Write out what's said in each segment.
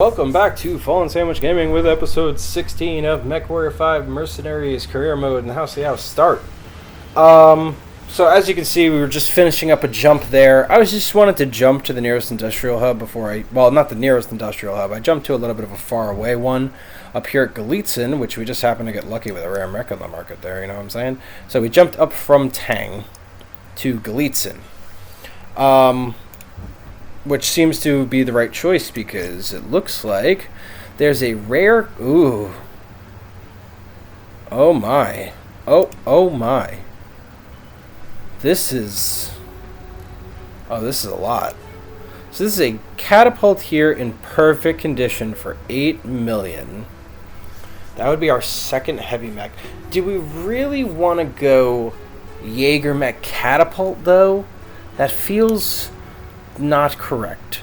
Welcome back to Fallen Sandwich Gaming with episode 16 of MechWarrior 5 Mercenaries Career Mode and House Liao start. So as you can see, we were just finishing up a jump there. I just wanted to jump to the nearest industrial hub before well, not the nearest industrial hub. I jumped to a little bit of a far away one up here at Galitzin, which we just happened to get lucky with a rare mech on the market there, you know what I'm saying? So we jumped up from Tang to Galitzin. Which seems to be the right choice because it looks like there's a rare... Ooh. Oh my. Oh my. This is... Oh, this is a lot. So this is a catapult here in perfect condition for 8 million. That would be our second heavy mech. Do we really want to go Jaeger mech catapult though? That feels... not correct.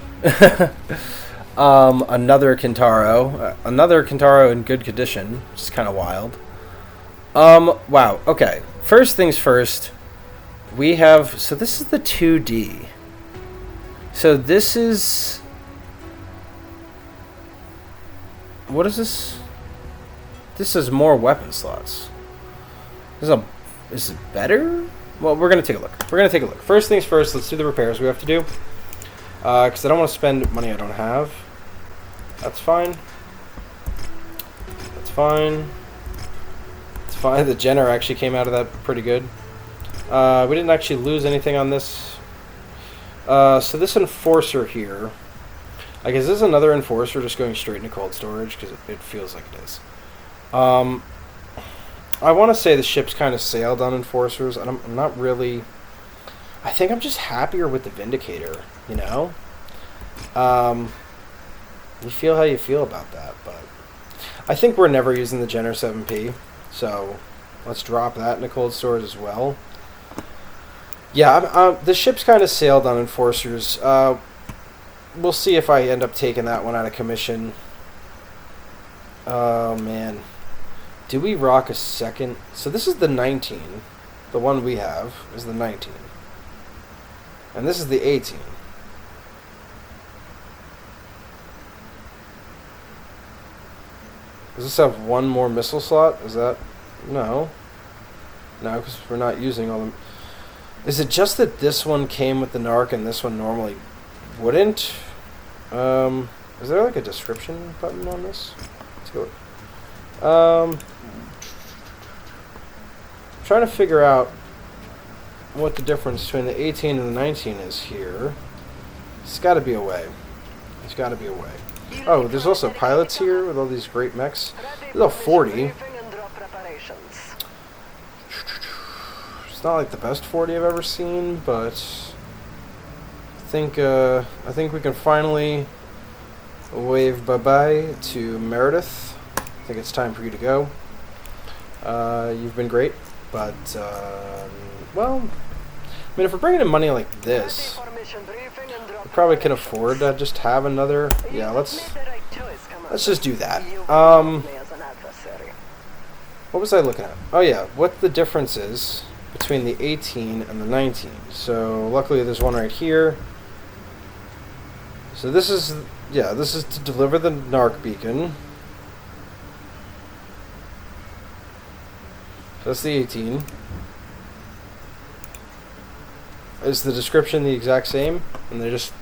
Another Kintaro in good condition, which is kind of wild. Wow, okay. First things first, we have, so this is the 2D. So this is, what is this? This is more weapon slots. Is it better? Well, we're going to take a look. First things first, let's do the repairs we have to do. Because I don't want to spend money I don't have. That's fine. That's fine. It's fine. The Jenner actually came out of that pretty good. We didn't actually lose anything on this. So this Enforcer here. I guess this is another Enforcer just going straight into cold storage because it feels like it is. I want to say the ship's kind of sailed on Enforcers, and I'm not really... I think I'm just happier with the Vindicator, you know? You feel how you feel about that, but... I think we're never using the Jenner 7P, so let's drop that into cold storage as well. Yeah, the ship's kind of sailed on Enforcers. We'll see if I end up taking that one out of commission. Oh, man. Do we rock a second? So this is the 19. The one we have is the 19. And this is the 18. Does this have one more missile slot? Is that... No. No, because we're not using all them. Is it just that this one came with the narc and this one normally wouldn't? Is there like a description button on this? Let's go. Trying to figure out what the difference between the 18 and the 19 is here. It's got to be a way. There's got to be a way. Oh, there's also pilots here with all these great mechs. There's a 40. It's not like the best 40 I've ever seen, but I think we can finally wave bye-bye to Meredith. I think it's time for you to go. You've been great. But, well, I mean, if we're bringing in money like this, we probably can afford to just have another, yeah, let's just do that. What was I looking at? Oh, yeah, what the difference is between the 18 and the 19. So, luckily there's one right here. So this is, yeah, this is to deliver the narc beacon. That's the 18. Is the description the exact same? And they're just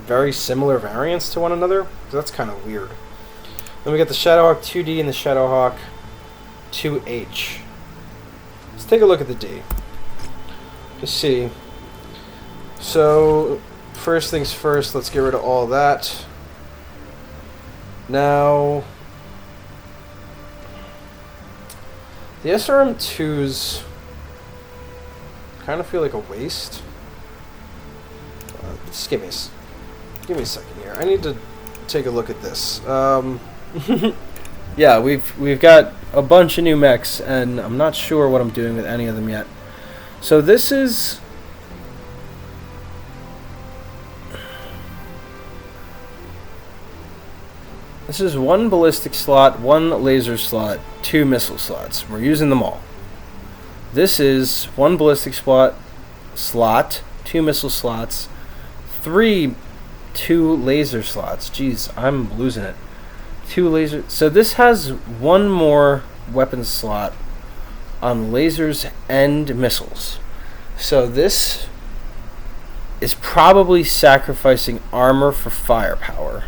very similar variants to one another? That's kind of weird. Then we got the Shadowhawk 2D and the Shadowhawk 2H. Let's take a look at the D. Just see. So, first things first, let's get rid of all that. Now... the SRM2s kind of feel like a waste. Just give me a second here. I need to take a look at this. Yeah, we've got a bunch of new mechs, and I'm not sure what I'm doing with any of them yet. So this is... this is one ballistic slot, one laser slot, 2 missile slots. We're using them all. This is one ballistic slot, 2 missile slots, 3 2 laser slots. Jeez, I'm losing it. 2 laser. So this has 1 more weapon slot on lasers and missiles. So this is probably sacrificing armor for firepower.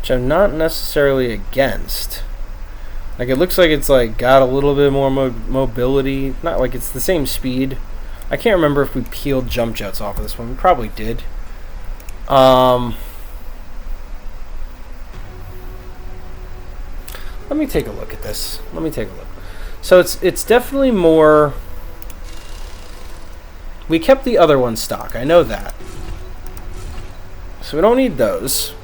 Which I'm not necessarily against. Like, it looks like it's like got a little bit more mobility. Not like it's the same speed. I can't remember if we peeled jump jets off of this one. We probably did. Let me take a look at this. Let me take a look. So it's definitely more. We kept the other one stock. I know that. So we don't need those.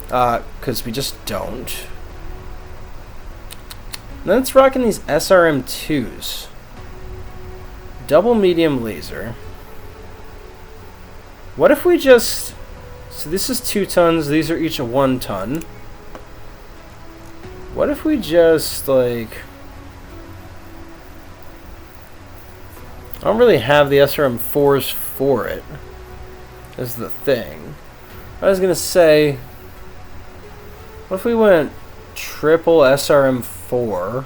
Because we just don't. And then it's rocking these SRM2s. Double medium laser. What if we just... So this is 2 tons. These are each a 1 ton. What if we just, like... I don't really have the SRM4s for it. Is the thing. I was going to say... What if we went triple SRM4?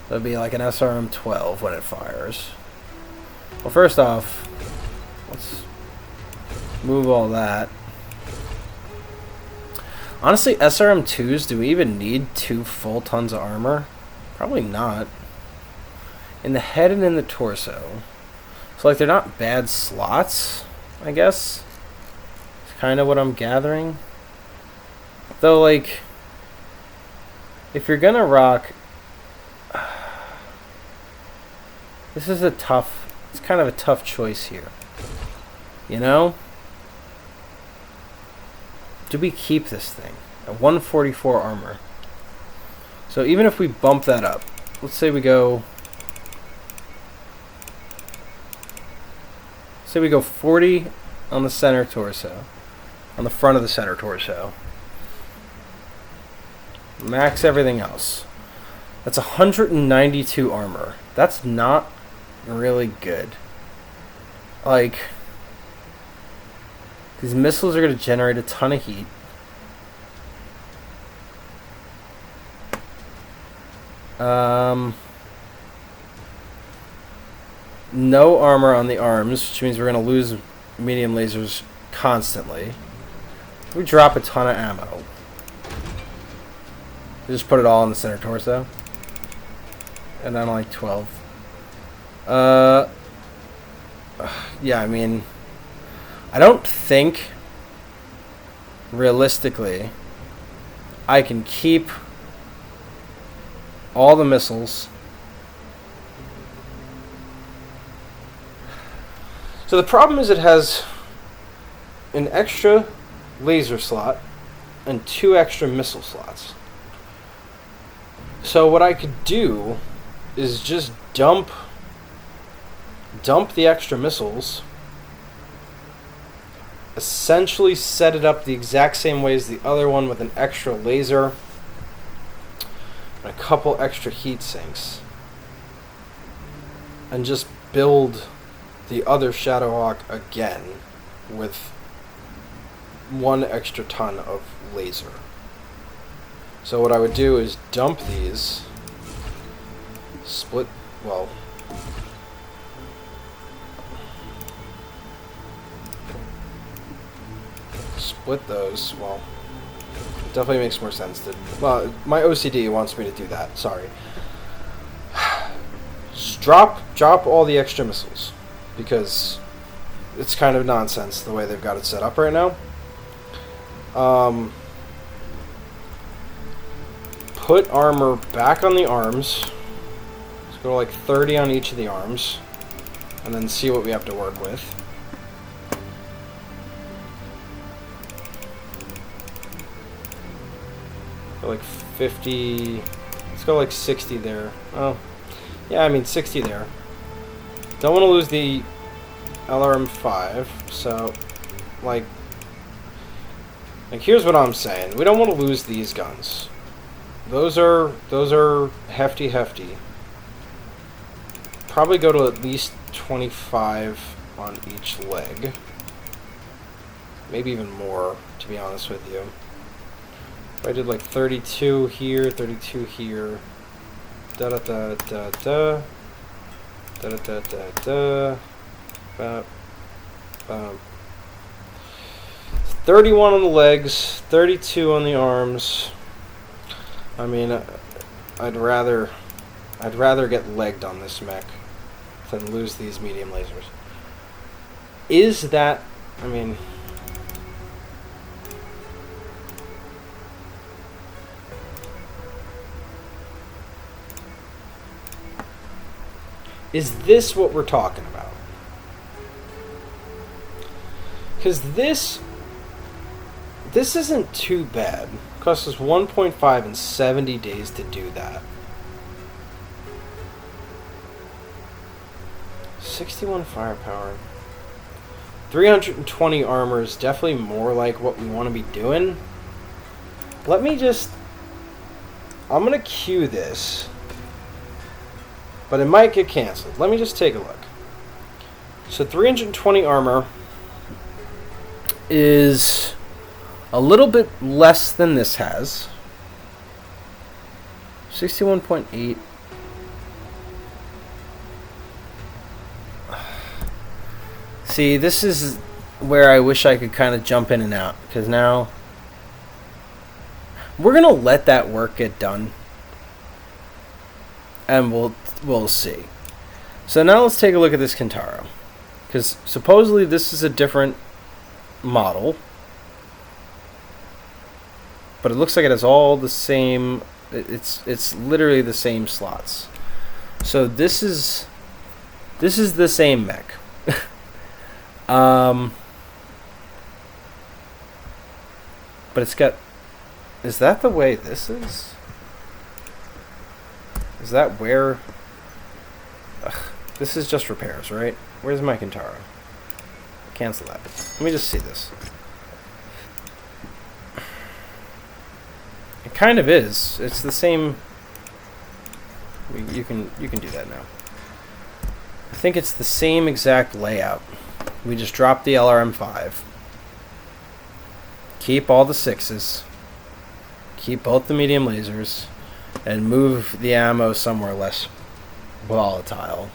That'd be like an SRM12 when it fires. Well, first off, let's move all that. Honestly, SRM2s, do we even need 2 full tons of armor? Probably not. In the head and in the torso. So, like, they're not bad slots, I guess. It's kind of what I'm gathering. Though, like, if you're gonna rock... This is a tough... It's kind of a tough choice here. You know? Do we keep this thing? At 144 armor. So even if we bump that up, let's say we go... Say we go 40 on the center torso. On the front of the center torso. Max everything else. That's 192 armor. That's not really good. Like, these missiles are going to generate a ton of heat. No armor on the arms, which means we're going to lose medium lasers constantly. We drop a ton of ammo. We just put it all in the center torso. And then like 12. Yeah, I mean, I don't think, realistically, I can keep all the missiles. So the problem is it has an extra laser slot and 2 extra missile slots. So what I could do is just dump the extra missiles, essentially set it up the exact same way as the other one with an extra laser and a couple extra heat sinks, and just build the other Shadowhawk again with 1 extra ton of laser. So what I would do is dump these, split those. Well, it definitely makes more sense to... Well, my OCD wants me to do that. Sorry. Just drop all the extra missiles, because it's kind of nonsense the way they've got it set up right now. Put armor back on the arms. Let's go to like 30 on each of the arms, and then see what we have to work with. Go like 50. Let's go like 60 there. Oh, yeah, I mean 60 there. Don't want to lose the LRM5, so like here's what I'm saying. We don't want to lose these guns. Those are hefty. probably go to at least 25 on each leg. Maybe even more, to be honest with you. If I did like 32 here, 32 here. Da da da da da. Da da da da da. Bam. Bam. 31 on the legs, 32 on the arms. I mean, I'd rather get legged on this mech than lose these medium lasers. Is that, I mean, is this what we're talking about? Because this isn't too bad. It costs us 1.5 and 70 days to do that. 61 firepower. 320 armor is definitely more like what we want to be doing. Let me just... I'm going to queue this. But it might get canceled. Let me just take a look. So 320 armor is a little bit less than this has. 61.8. See, this is where I wish I could kind of jump in and out, because now we're gonna let that work get done, and we'll see. So now let's take a look at this Kintaro, because supposedly this is a different model, but it looks like it has all the same. It's literally the same slots. So this is the same mech. But it's got... Is that the way this is? Is that where... Ugh, this is just repairs, right? Where's my Kintaro? Cancel that. Let me just see this. It kind of is. It's the same... You can do that now. I think it's the same exact layout. We just drop the LRM-5. Keep all the 6s. Keep both the medium lasers. And move the ammo somewhere less volatile.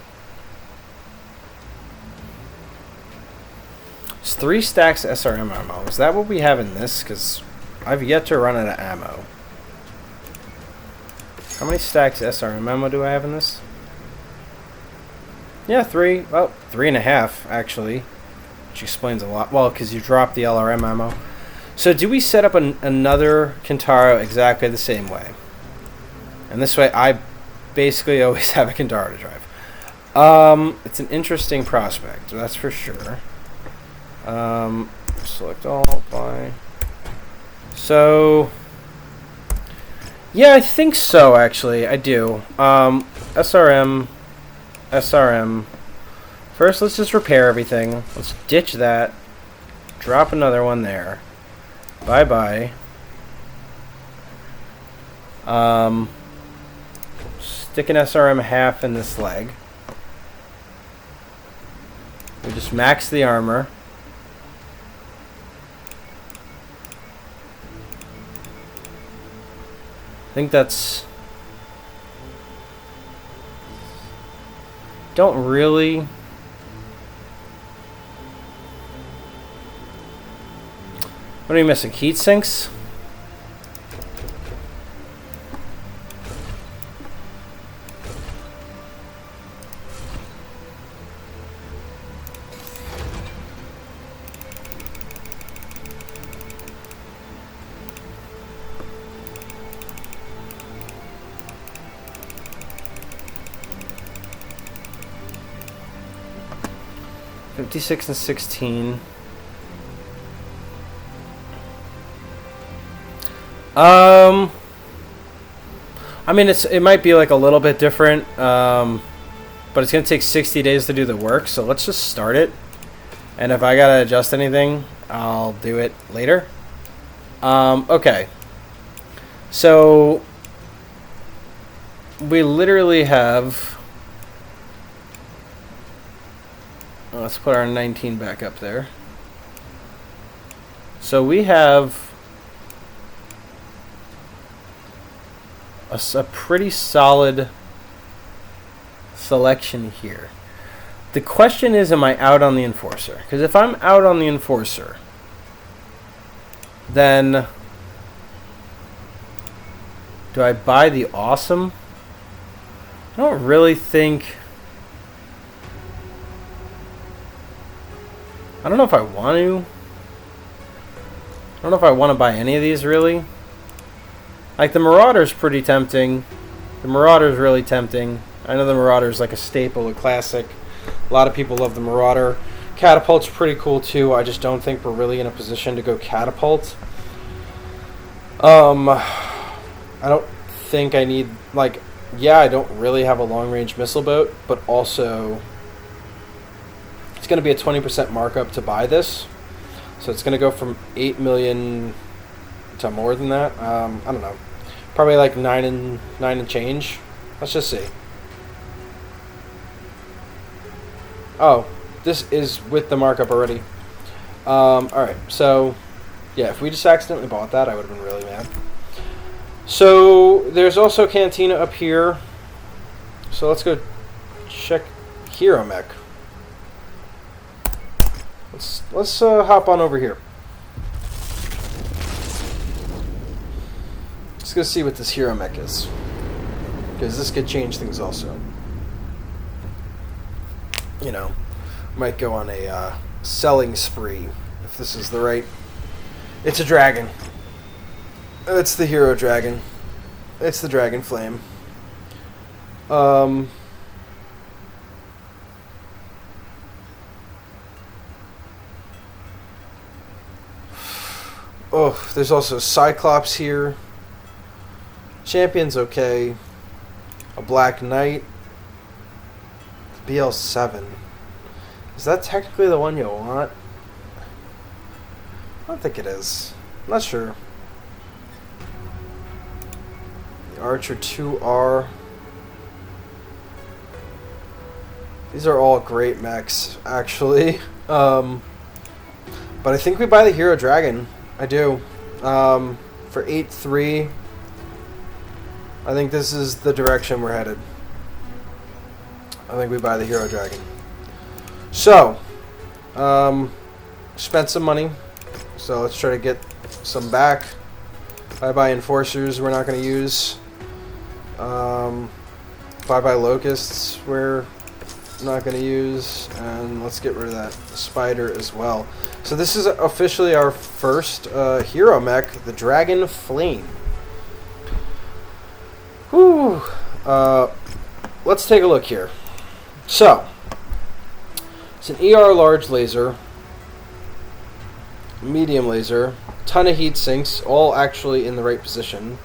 It's 3 stacks SRM ammo. Is that what we have in this? Because I've yet to run out of ammo. How many stacks SRM ammo do I have in this? Yeah, 3. Well, 3.5 actually, which explains a lot. Well, because you dropped the LRM ammo. So do we set up another Kintaro exactly the same way? And this way, I basically always have a Kintaro to drive. It's an interesting prospect, that's for sure. Select all, buy. So, yeah, I think so. Actually, I do. SRM. First, let's just repair everything. Let's ditch that. Drop another one there. Bye-bye. Stick an SRM half in this leg. We just max the armor. I think that's... Don't really... What are you missing? Heat sinks? $56 and 16. I mean, it might be like a little bit different, but it's gonna take 60 days to do the work. So let's just start it, and if I gotta adjust anything, I'll do it later. Okay. So we literally have Let's put our 19 back up there. So we have a pretty solid selection here. The question is, am I out on the Enforcer? Because if I'm out on the Enforcer, then do I buy the Awesome? I don't really think... I don't know if I want to. I don't know if I want to buy any of these, really. Like, the Marauder's pretty tempting. The Marauder's really tempting. I know the Marauder's like a staple, a classic. A lot of people love the Marauder. Catapult's pretty cool, too. I just don't think we're really in a position to go Catapult. I don't think I need, like... Yeah, I don't really have a long-range missile boat, but also it's going to be a 20% markup to buy this. So it's going to go from 8 million to more than that. I don't know. Probably like 9 and change. Let's just see. Oh, this is with the markup already. Alright, so yeah, if we just accidentally bought that, I would have been really mad. So there's also Cantina up here. So let's go check Hero Mech. Let's hop on over here. Let's go see what this Hero Mech is, because this could change things also. You know, might go on a selling spree if this is the right. It's a dragon. It's the Hero Dragon. It's the Dragon Flame. Oh, there's also Cyclops here. Champion's okay. A Black Knight. BL7. Is that technically the one you want? I don't think it is. I'm not sure. Archer 2R. These are all great mechs, actually. But I think we buy the Hero Dragon. I do. For 8-3, I think this is the direction we're headed. I think we buy the Hero Dragon. So, spent some money. So let's try to get some back. Bye-bye Enforcers we're not going to use. Bye-bye Locusts we're not going to use. And let's get rid of that Spider as well. So this is officially our first Hero Mech, the Dragon Flame. Whew. Let's take a look here. So, it's an ER large laser, medium laser, ton of heat sinks, all actually in the right position.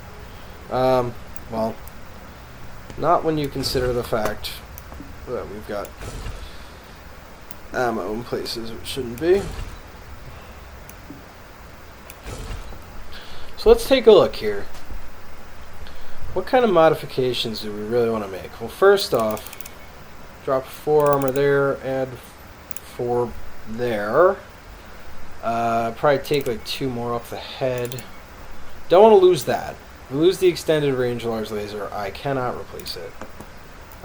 Well, not when you consider the fact that we've got ammo in places it shouldn't be. So let's take a look here. What kind of modifications do we really want to make? Well, first off, drop 4 armor there, add 4 there. Probably take like 2 more off the head. Don't want to lose that. If we lose the extended range large laser, I cannot replace it.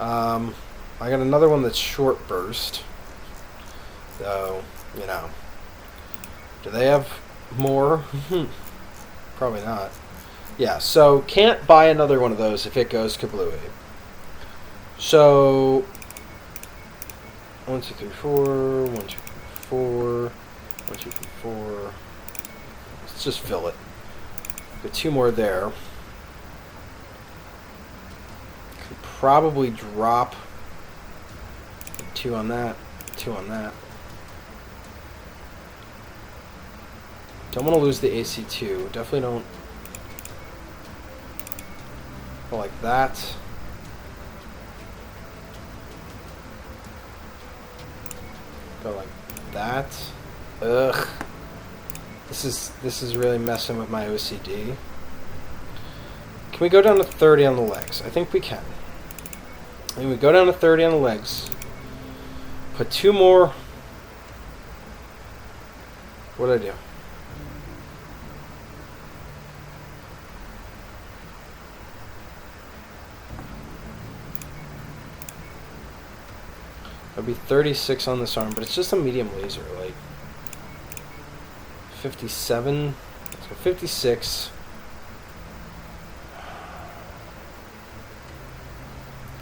I got another one that's short burst. So, you know. Do they have more? Probably not. Yeah, so can't buy another one of those if it goes kablooey. So 1, 2, 3, 4, 1, 2, 3, 4, 1, 2, 3, 4. Let's just fill it. Got 2 more there. Could probably drop 2 on that, 2 on that. Don't want to lose the AC2. Definitely don't. Go like that. Go like that. Ugh. This is really messing with my OCD. Can we go down to 30 on the legs? I think we can. And we go down to 30 on the legs. Put 2 more What'd I do? That'd be 36 on this arm, but it's just a medium laser, like 57, so 56.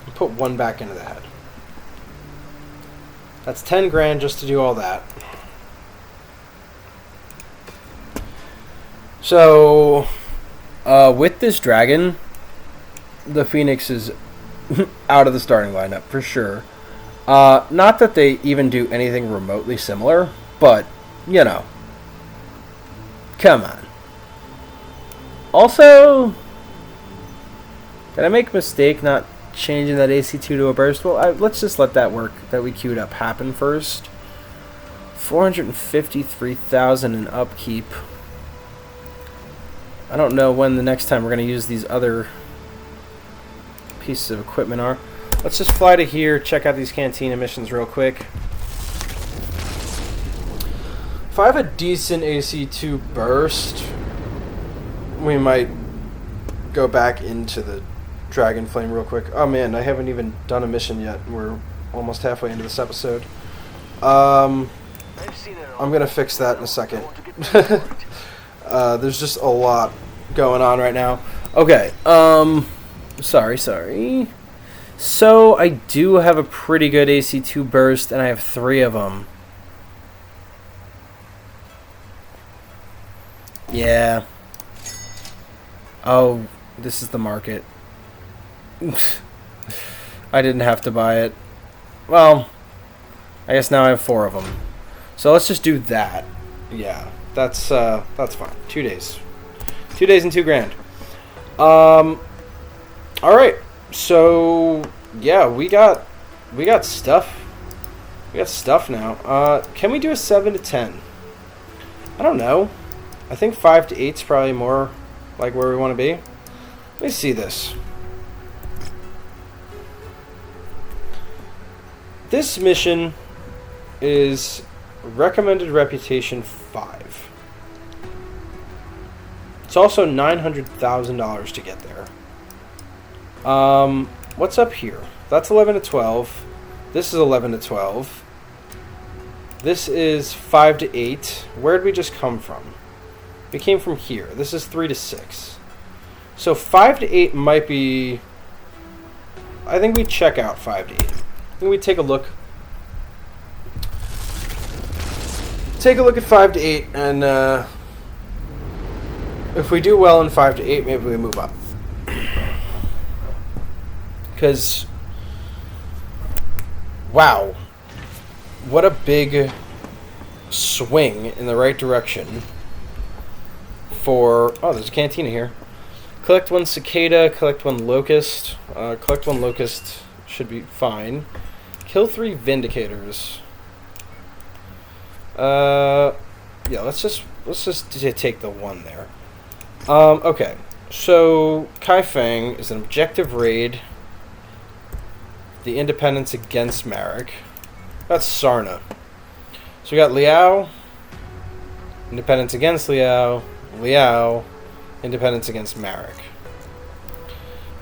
And put one back into the head. That's 10 grand just to do all that. So, with this dragon, the Phoenix is out of the starting lineup for sure. Not that they even do anything remotely similar, but, you know. Come on. Also, did I make a mistake not changing that AC2 to a burst? Well, let's just let that work that we queued up happen first. 453,000 in upkeep. I don't know when the next time we're going to use these other pieces of equipment are. Let's just fly to here, check out these canteen emissions real quick. If I have a decent AC2 burst, we might go back into the Dragon Flame real quick. Oh man, I haven't even done a mission yet. We're almost halfway into this episode. I'm going to fix that in a second. There's just a lot going on right now. Okay, sorry. So, I do have a pretty good AC2 burst, and I have 3 of them. Yeah. Oh, this is the market. I didn't have to buy it. Well, I guess now I have 4 of them. So, let's just do that. Yeah, that's fine. 2 days. 2 days and 2 grand. Alright. So, yeah, we got stuff. We got stuff now. Can we do a 7 to 10? I don't know. I think 5 to 8 is probably more like where we want to be. Let me see this. This mission is recommended reputation 5. It's also $900,000 to get there. What's up here? That's 11 to 12. This is 11 to 12. This is 5 to 8. Where did we just come from? We came from here. This is 3 to 6. So 5 to 8 might be... I think we check out 5 to 8. I think we take a look. Take a look at 5 to 8, and if we do well in 5 to 8, maybe we move up. Because, wow, what a big swing in the right direction for... Oh, there's a cantina here. Collect 1 cicada, collect 1 locust. Collect 1 locust should be fine. Kill 3 vindicators. Yeah, let's just take the 1 there. Okay, so Kai Feng is an objective raid. The Independence against Marek. That's Sarna. So we got Liao, Independence against Liao, Liao, Independence against Marek.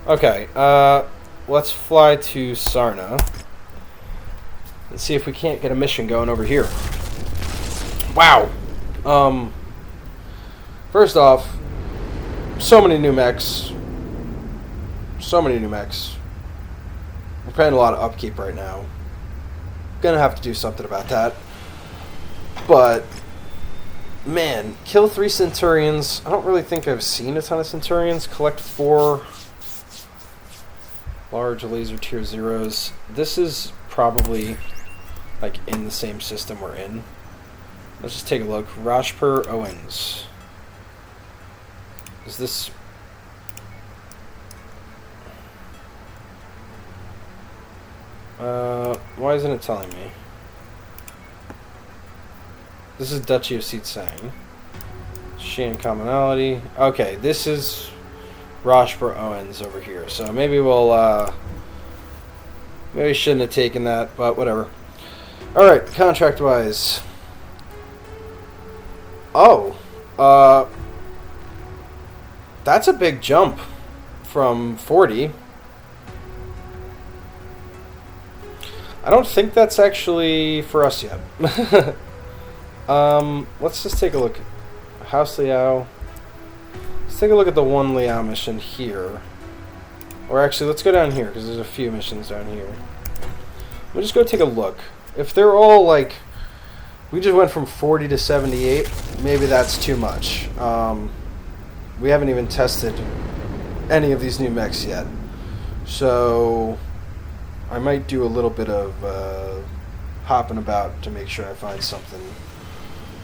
Okay, let's fly to Sarna and see if we can't get a mission going over here. Wow. First off, so many new mechs. We're paying a lot of upkeep right now. Gonna have to do something about that. But, man, kill 3 Centurions. I don't really think I've seen a ton of Centurions. Collect 4 large laser tier 0s. This is probably, like, in the same system we're in. Let's just take a look. Rashpur Owens. Is this... why isn't it telling me? This is Duchy of Seetsang. Shein commonality. Okay, this is Rashpur Owens over here. So maybe we'll, maybe shouldn't have taken that, but whatever. Alright, contract-wise. Oh. That's a big jump from 40. I don't think that's actually for us yet. Let's just take a look. House Liao. Let's take a look at the one Liao mission here. Or actually, let's go down here, because there's a few missions down here. We'll just go take a look. If they're all, like... We just went from 40 to 78, maybe that's too much. We haven't even tested any of these new mechs yet. So... I might do a little bit of hopping about to make sure I find something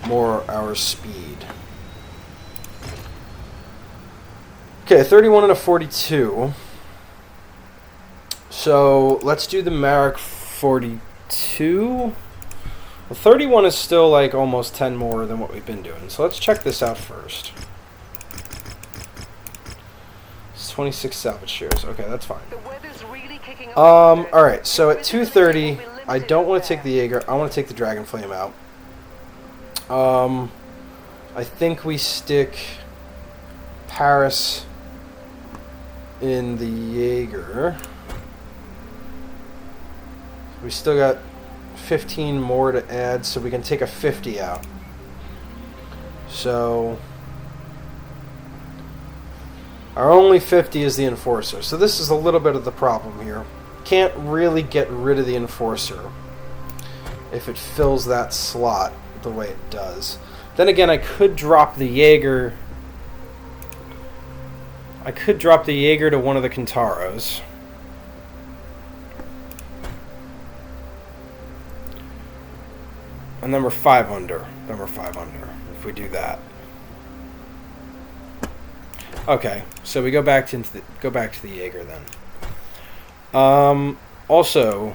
more our speed. Okay, 31 and a 42. So let's do the Marek 42. Well, 31 is still like almost 10 more than what we've been doing. So let's check this out first. 26 salvage shares. Okay, that's fine. Alright, so at 2:30, I don't want to take the Jaeger. I want to take the Dragon Flame out. I think we stick Paris in the Jaeger. We still got 15 more to add, so we can take a 50 out. So... Our only 50 is the Enforcer. So this is a little bit of the problem here. Can't really get rid of the Enforcer if it fills that slot the way it does. Then again, I could drop the Jaeger. I could drop the Jaeger to one of the Kintaros. And then we're 5 under. Then we're 5 under if we do that. Okay, so we go back to the Jaeger then. Also,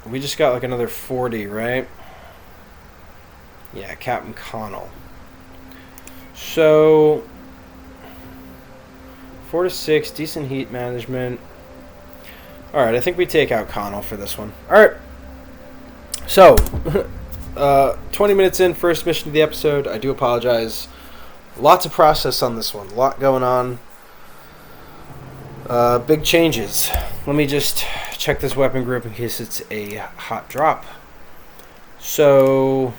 we just got like another 40, right? Yeah, Captain Connell. So 4 to 6, decent heat management. All right, I think we take out Connell for this one. All right. So, 20 minutes in, first mission of the episode. I do apologize. Lots of process on this one. A lot going on. Big changes. Let me just check this weapon group in case it's a hot drop. So...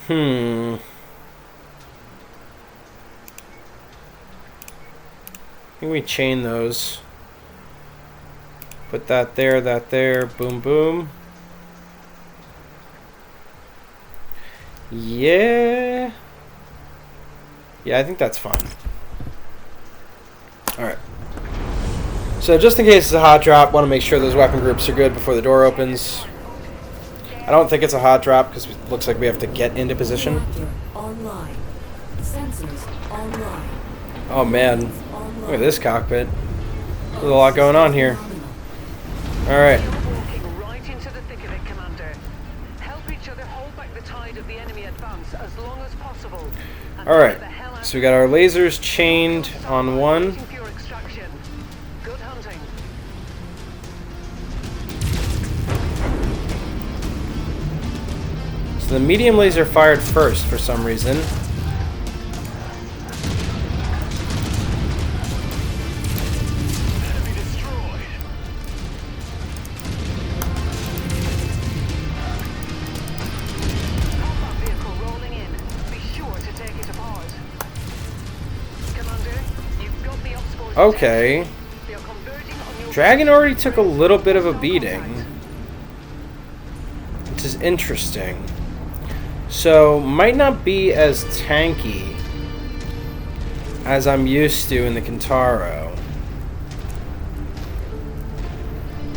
I think we chain those. Put that there. Boom, boom. Yeah... Yeah, I think that's fine. Alright. So just in case it's a hot drop, want to make sure those weapon groups are good before the door opens. I don't think it's a hot drop because it looks like we have to get into position. Online. Sensors online. Oh man, look at this cockpit. There's a lot going on here. Alright. Right into the thick of it, Commander. Help each other hold back the tide of the enemy advance as long as possible. Alright. So we got our lasers chained on one. Good hunting. So the medium laser fired first for some reason. Enemy destroyed. Combat vehicle rolling in. Be sure to take it apart. Commander, you've got the ops. Okay. Dragon already took a little bit of a beating, which is interesting. So, might not be as tanky as I'm used to in the Kintaro.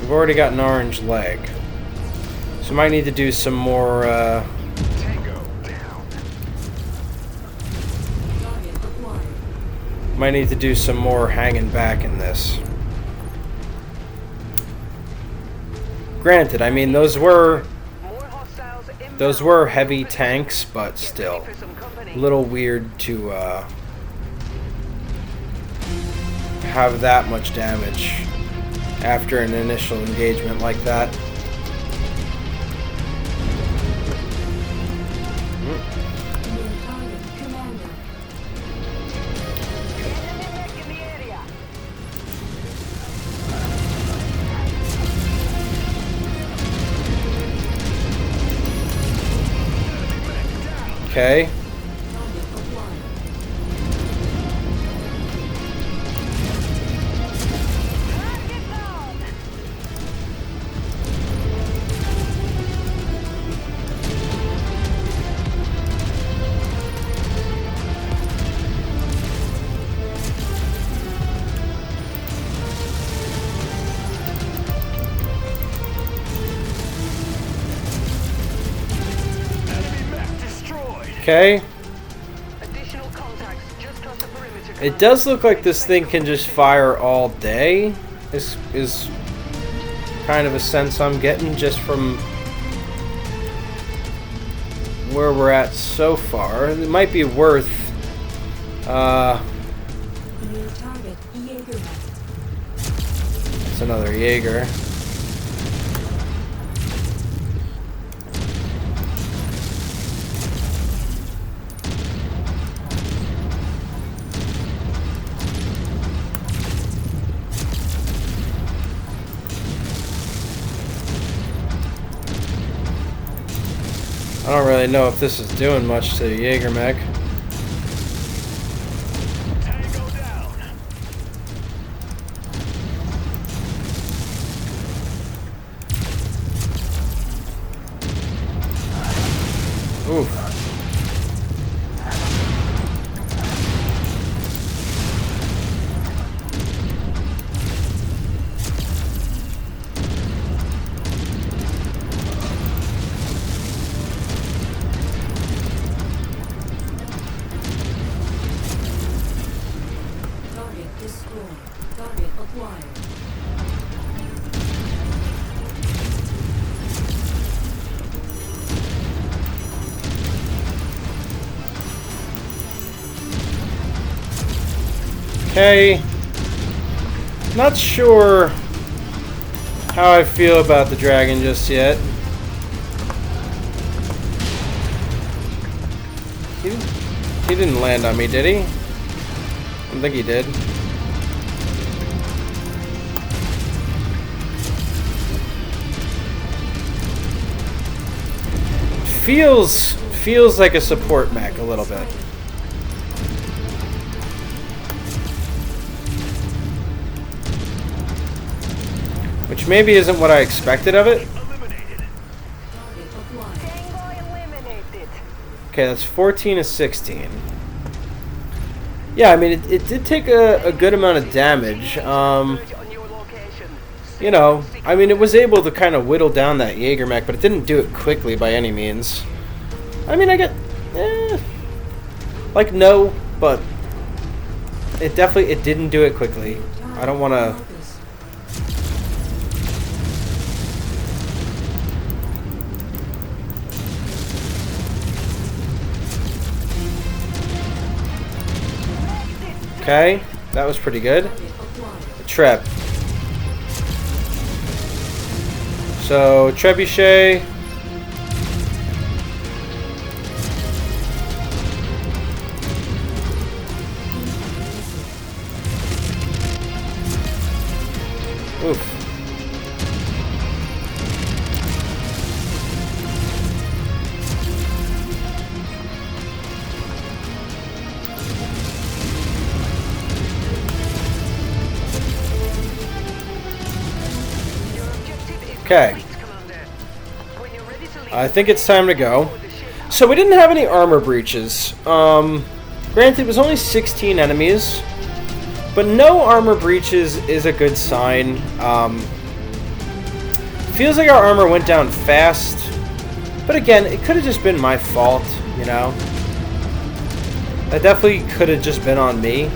We've already got an orange leg. So might need to do some more, might need to do some more hanging back in this. Granted, I mean, those were heavy tanks, but still a little weird to have that much damage after an initial engagement like that. Okay. Target acquired. Target down! Okay. Additional contacts just crossed the perimeter. It Commander. does look like this thing can just fire all day. Is kind of a sense I'm getting just from where we're at so far. It might be worth New target Jaeger. it's another Jaeger. I don't really know if this is doing much to the Jaeger mech. Tango down. Oof. Target destroyed. Target acquired. Okay. Not sure how I feel about the dragon just yet. He didn't land on me, did he? I don't think he did. Feels like a support mech a little bit. Which maybe isn't what I expected of it. Eliminated. Target acquired. Tango eliminated. Okay, that's 14 to 16. Yeah, I mean, it did take a good amount of damage. On your location. You know, I mean, it was able to kind of whittle down that Jaeger mech, but it didn't do it quickly by any means. I mean, I get... like, no, but it didn't do it quickly. I don't want to... Focus. Okay, that was pretty good. Target acquired. Treb. So, Trebuchet. Oof. Your objective is Okay. complete, Commander. When you're ready to leave, I think it's time to go. board the ship. So we didn't have any armor breaches. Granted, it was only 16 enemies, but no armor breaches is a good sign. Feels like our armor went down fast, but again, it could have just been my fault, you know? That definitely could have just been on me.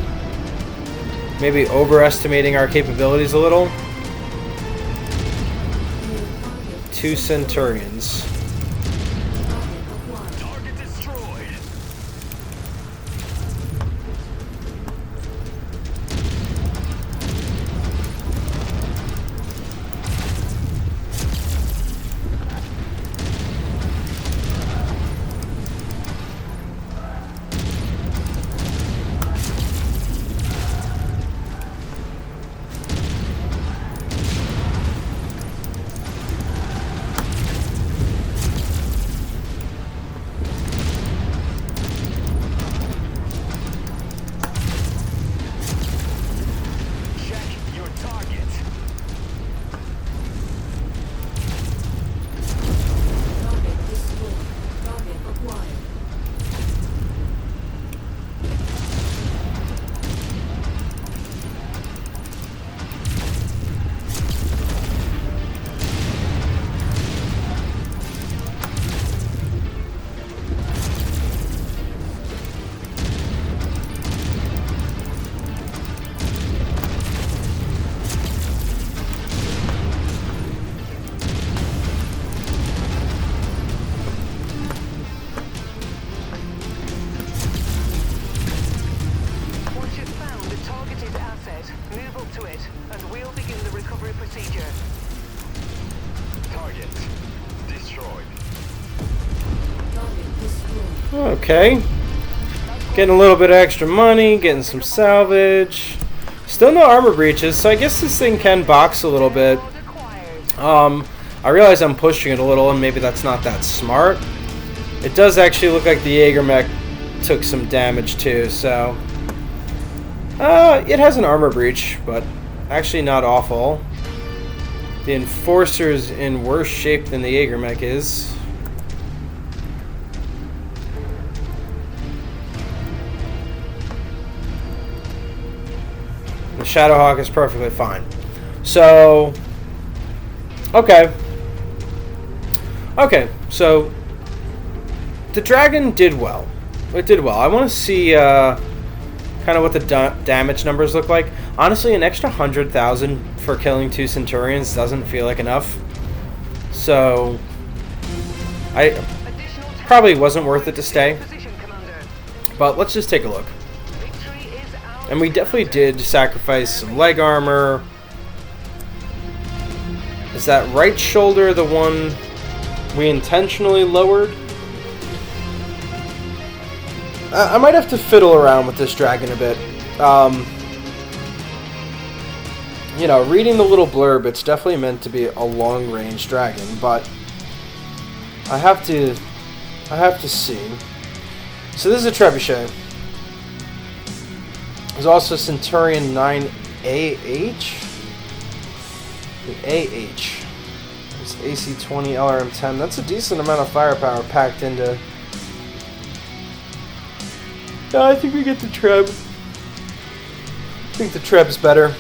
Maybe overestimating our capabilities a little. New target. 2 Centurions. Target acquired. Target destroyed. Okay. Getting a little bit of extra money, getting some salvage. Still no armor breaches, so I guess this thing can box a little bit. I realize I'm pushing it a little, and maybe that's not that smart. It does actually look like the Jaeger mech took some damage too, so... it has an armor breach, but actually not awful. The Enforcer's in worse shape than the Jaeger mech is. The Shadowhawk is perfectly fine. So... Okay. Okay, so... The Dragon did well. It did well. I want to see kind of what the damage numbers look like. Honestly, an extra 100,000 for killing 2 Centurions doesn't feel like enough. So... I probably wasn't worth it to stay. But let's just take a look. And we definitely did sacrifice some leg armor. Is that right shoulder the one we intentionally lowered? I might have to fiddle around with this dragon a bit. You know, reading the little blurb, it's definitely meant to be a long-range dragon, but I have to see. So this is a trebuchet. There's also Centurion 9AH. The AH. It's AC-20 LRM-10. That's a decent amount of firepower packed into... No, I think we get the Treb. I think the Treb's better.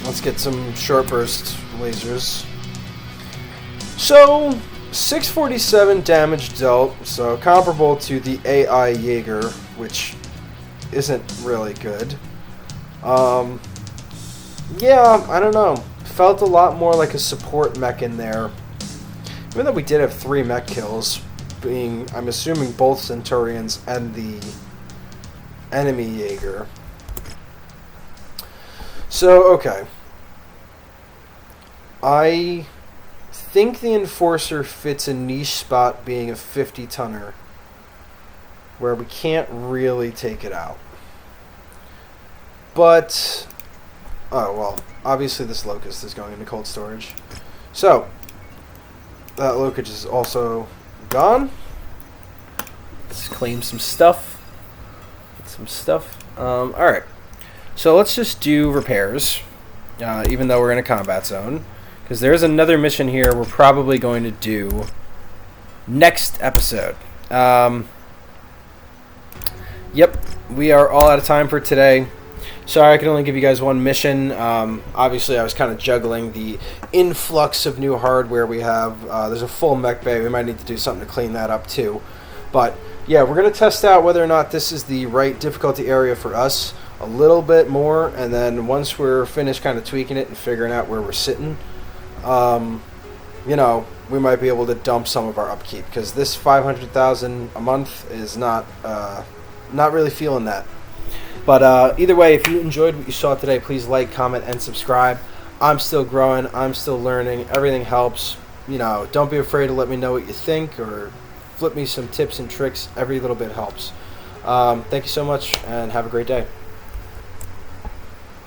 Let's get some short burst lasers. So, 647 damage dealt, so comparable to the AI Jaeger, which isn't really good. Yeah, I don't know. Felt a lot more like a support mech in there. Even though we did have 3 mech kills, being, I'm assuming, both Centurions and the enemy Jaeger. So, okay. I think the Enforcer fits a niche spot being a 50-tonner where we can't really take it out. But, oh, well, obviously this Locust is going into cold storage. So, that Locust is also gone. Let's claim some stuff. Alright. So let's just do repairs, even though we're in a combat zone. Because there's another mission here we're probably going to do next episode. Yep, we are all out of time for today. Sorry I can only give you guys one mission. Obviously I was kind of juggling the influx of new hardware we have. There's a full mech bay. We might need to do something to clean that up too. But yeah, we're going to test out whether or not this is the right difficulty area for us a little bit more. And then once we're finished kind of tweaking it and figuring out where we're sitting, you know, we might be able to dump some of our upkeep. Because this 500,000 a month is not really feeling that. But either way, if you enjoyed what you saw today, please like, comment, and subscribe. I'm still growing. I'm still learning. Everything helps. You know, don't be afraid to let me know what you think or flip me some tips and tricks. Every little bit helps. Thank you so much, and have a great day.